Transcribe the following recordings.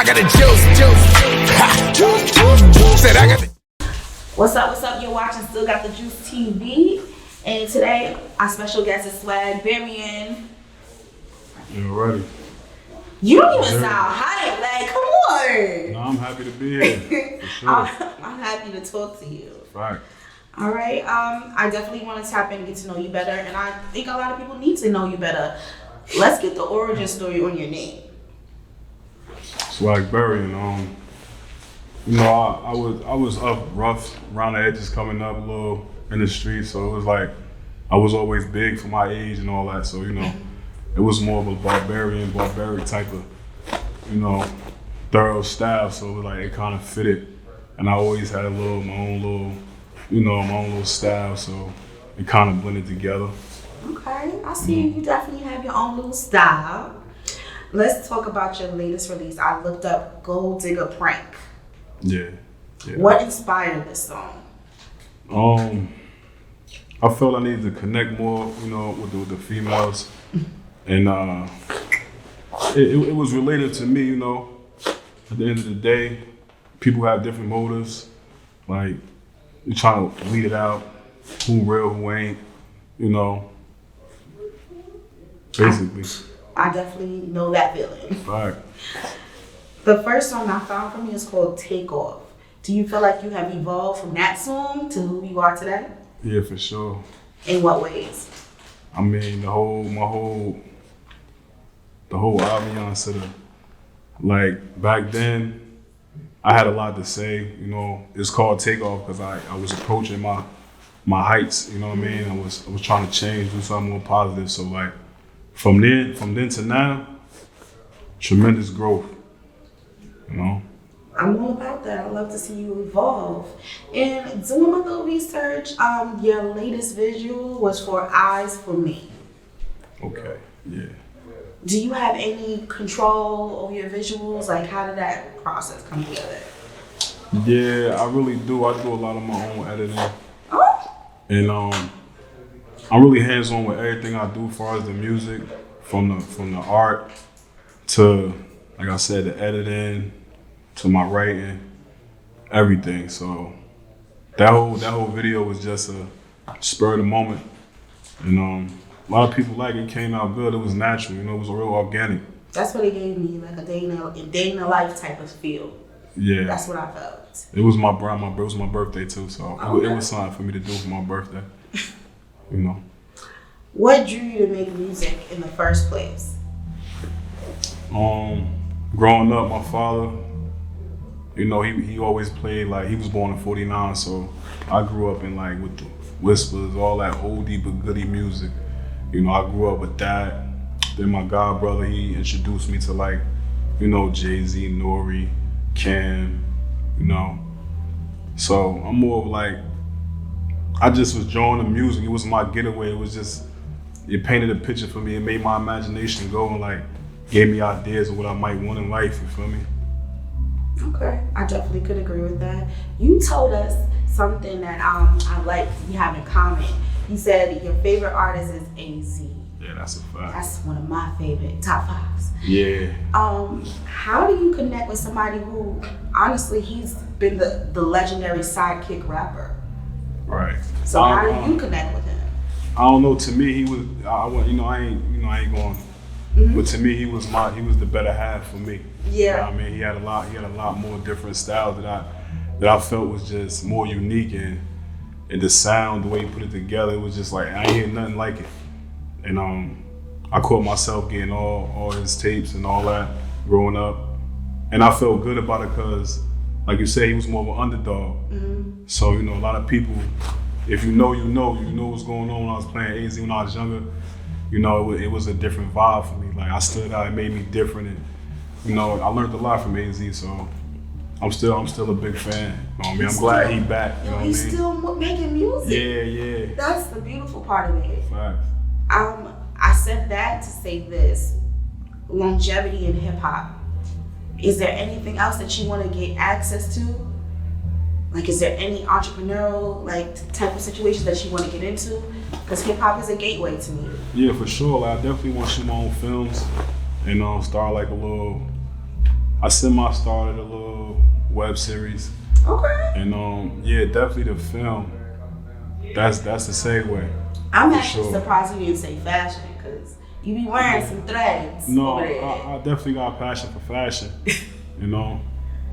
got the juice. Ha. Said I got the. What's up? You're watching Still Got the Juice TV. And today, our special guest is Swaggburien. You ready? You don't even sound hype. Like, come on. No, I'm happy to be here. For sure. I'm happy to talk to you. Right. All right. I definitely want to tap in and get to know you better. And I think a lot of people need to know you better. Let's get the origin story on your name. Swaggburien. You know, I was up rough around the edges coming up a little in the street, so it was like I was always big for my age and all that. So you know, it was more of a barbaric type of, you know, thorough style. So it was like it kind of fitted, and I always had my own little style. So it kind of blended together. Okay, I see you definitely have your own little style. Let's talk about your latest release. I looked up Gold Digger Prank. Yeah. What inspired this song? I felt I needed to connect more, you know, with the females, and it was related to me, you know. At the end of the day, people have different motives. Like, you're trying to weed it out, who real, who ain't, you know. Basically. I definitely know that feeling. Right. The first song I found from you is called Take Off. Do you feel like you have evolved from that song to who you are today? Yeah, for sure. In what ways? I mean, the whole ambiance of the, like, back then, I had a lot to say, you know. It's called Take Off because I was approaching my heights, you know what I mean? I was trying to change, do something more positive. So like, from then to now, tremendous growth. You know? I'm all about that. I love to see you evolve. And doing my little research, your latest visual was for Eyes for Me. Okay, yeah. Do you have any control over your visuals? Like, how did that process come together? Yeah, I really do. I do a lot of my own editing. Oh. And I'm really hands-on with everything I do as far as the music, from the art to, like I said, the editing, to my writing, everything. So that whole video was just a spur of the moment. And a lot of people like it. Came out good. It was natural, you know, it was real organic. That's what it gave me, like a day in a life type of feel. Yeah. That's what I felt. It was my birthday too, so it was something for me to do for my birthday. You know. What drew you to make music in the first place? Growing up, my father, you know, he always played, like, he was born in '49, so I grew up in, like, with the Whispers, all that oldie but goodie music. You know, I grew up with that. Then my god brother, he introduced me to, like, you know, Jay-Z, Nori, Cam, you know. So I'm more of like, I just was drawing the music. It was my getaway. It was just, it painted a picture for me. It made my imagination go and, like, gave me ideas of what I might want in life, you feel me? Okay, I definitely could agree with that. You told us something that I like we have in common. You said your favorite artist is AZ. Yeah, that's a fact. That's one of my favorite top fives. Yeah. How do you connect with somebody who, honestly, he's been the legendary sidekick rapper? Right. So how do you connect with him? I don't know. To me, he was. I ain't going. But to me, he was the better half for me. Yeah. You know what I mean, he had a lot more different styles that I felt was just more unique, and the sound, the way he put it together, it was just like, I ain't hear nothing like it. And I caught myself getting all his tapes and all that growing up, and I felt good about it because, like you said, he was more of an underdog. So, you know, a lot of people, if you know what's going on. When I was playing AZ when I was younger, you know, it was a different vibe for me. Like, I stood out, it made me different, and, you know, I learned a lot from AZ, so I'm still a big fan. You know what I mean? I'm glad he back. You know what I mean? He's still making music. Yeah. That's the beautiful part of it. Facts. I said that to say this: longevity in hip hop. Is there anything else that you want to get access to? Like, is there any entrepreneurial, like, type of situations that you want to get into? Because hip hop is a gateway to me. Yeah, for sure. Like, I definitely want to shoot my own films and start like a little I semi-started a little web series. Okay. And yeah, definitely the film. That's the segue. I'm for actually sure. surprised you didn't say fashion because you be wearing some threads. No, over there. I definitely got a passion for fashion. You know,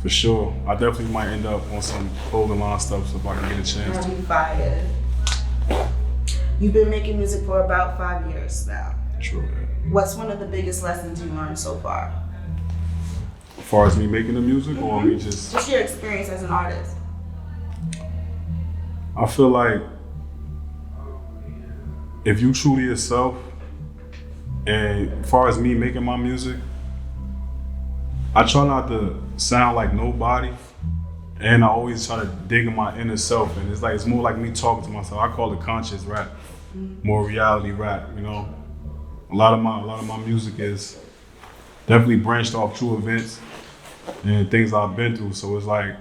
for sure. I definitely might end up on some clothing line stuff so if I can get a chance That'd to. be fire. You've been making music for about 5 years now. True that. What's one of the biggest lessons you learned so far? As far as me making the music or me just your experience as an artist. I feel like if you truly yourself, and as far as me making my music, I try not to sound like nobody, and I always try to dig in my inner self, and it's more like me talking to myself. I call it conscious rap, more reality rap. You know, a lot of my music is definitely branched off true events and things I've been through. So it's like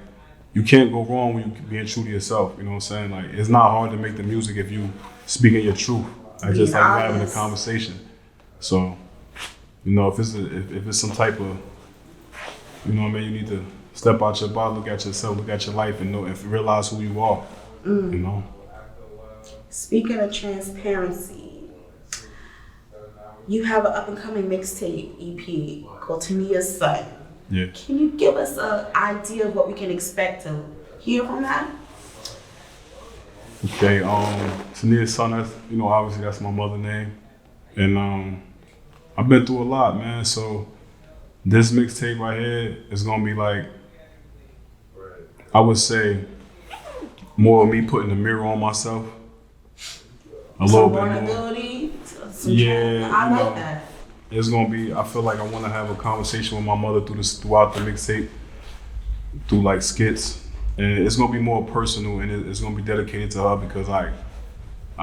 you can't go wrong when you being true to yourself. You know what I'm saying? Like it's not hard to make the music if you speaking your truth. It's just like you having a conversation. So, you know, if it's some type of, you know what I mean, you need to step out your body, look at yourself, look at your life, and know and realize who you are. You know. Speaking of transparency, you have an up and coming mixtape EP called Tania's Son. Yeah. Can you give us an idea of what we can expect to hear from that? Okay, Tania's Son, that's, you know, obviously that's my mother's name. And I've been through a lot, man. So this mixtape right here is gonna be like, I would say, more of me putting the mirror on myself. A little bit more. Vulnerability. Yeah, I you like know, that. it's gonna be, I feel like I wanna have a conversation with my mother throughout the mixtape, through like skits. And it's gonna be more personal and it's gonna be dedicated to her because I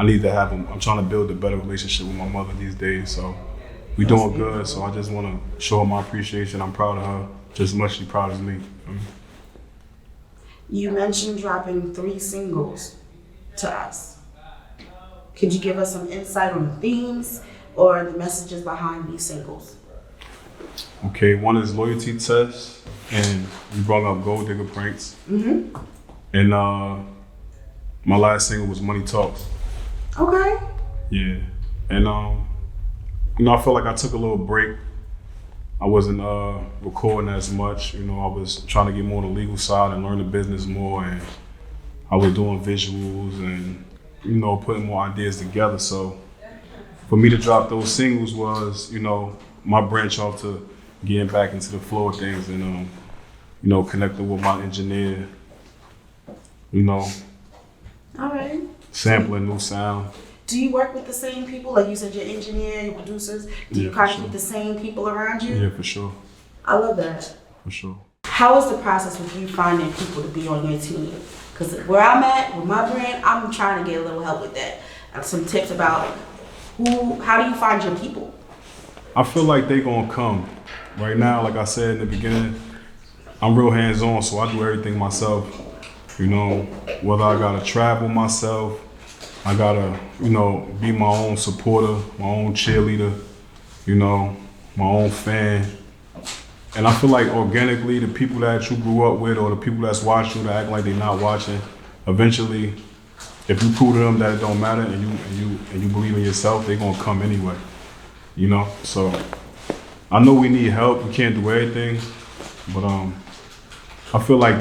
need to have I'm trying to build a better relationship with my mother these days. So we doing good. So I just wanna show her my appreciation. I'm proud of her just as much as she's proud of me. You mentioned dropping 3 singles to us. Could you give us some insight on the themes or the messages behind these singles? Okay, one is Loyalty Test, and you brought up Gold Digger Pranks. And my last single was Money Talks. Okay. Yeah, and you know, I felt like I took a little break. I wasn't recording as much. You know, I was trying to get more on the legal side and learn the business more, and I was doing visuals and, you know, putting more ideas together. So for me to drop those singles was, you know, my branch off to getting back into the flow of things and, you know, connecting with my engineer, you know, All right. sampling new sound. Do you work with the same people? Like you said, your engineer, your producers. Do you Yeah, kind for of keep sure. the same people around you? Yeah, for sure, I love that. for sure. How is the process with you finding people to be on your team? Because where I'm at with my brand, I'm trying to get a little help with that. Some tips about how do you find your people? I feel like they gonna come. Right now, like I said in the beginning, I'm real hands-on, so I do everything myself. You know, whether I gotta travel myself, I gotta, you know, be my own supporter, my own cheerleader, you know, my own fan. And I feel like organically, the people that you grew up with or the people that's watching you that act like they're not watching, eventually, if you prove to them that it don't matter and you believe in yourself, they're gonna come anyway. You know? So I know we need help, we can't do everything, but I feel like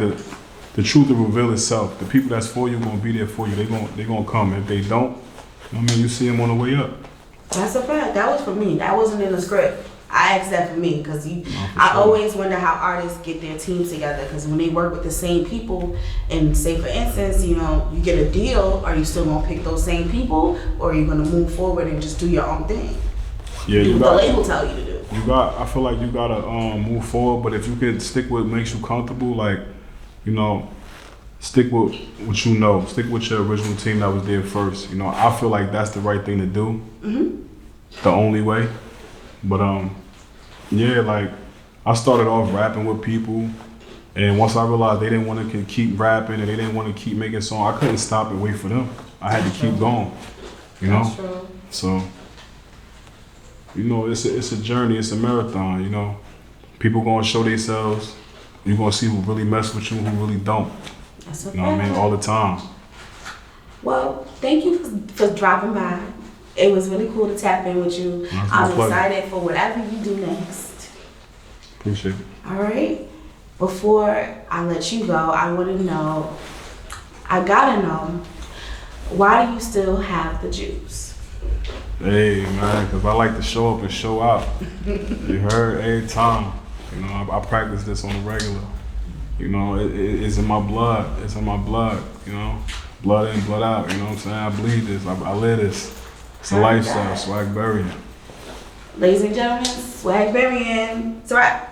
the truth will reveal itself. The people that's for you gonna be there for you. They gonna come. If they don't, I mean, you see them on the way up. That's a fact. That was for me. That wasn't in the script. I asked that for me because I sure. always wonder how artists get their teams together because when they work with the same people and say for instance, you know, you get a deal, are you still gonna pick those same people or are you gonna move forward and just do your own thing? Yeah, Do what the label tell you to do. I feel like you gotta move forward, but if you can stick with what makes you comfortable, like, you know, stick with what you know. Stick with your original team that was there first. You know, I feel like that's the right thing to do. The only way. But yeah, like I started off rapping with people, and once I realized they didn't want to keep rapping and they didn't want to keep making songs, I couldn't stop and wait for them. I had to keep going. You know, so you know, it's a journey. It's a marathon. You know, people gonna show themselves. You're gonna see who really mess with you and who really don't. That's okay. You know what I mean? All the time. Well, thank you for dropping by. It was really cool to tap in with you. I'm excited for whatever you do next. Appreciate it. All right. Before I let you go, I gotta know, why do you still have the juice? Hey, man, because I like to show up and show out. You heard? Every time. You know, I practice this on the regular. You know, it's in my blood. It's in my blood, you know? Blood in, blood out, you know what I'm saying? I bleed this. I live this. It's a lifestyle, Swaggburien. Ladies and gentlemen, Swaggburien. It's a wrap.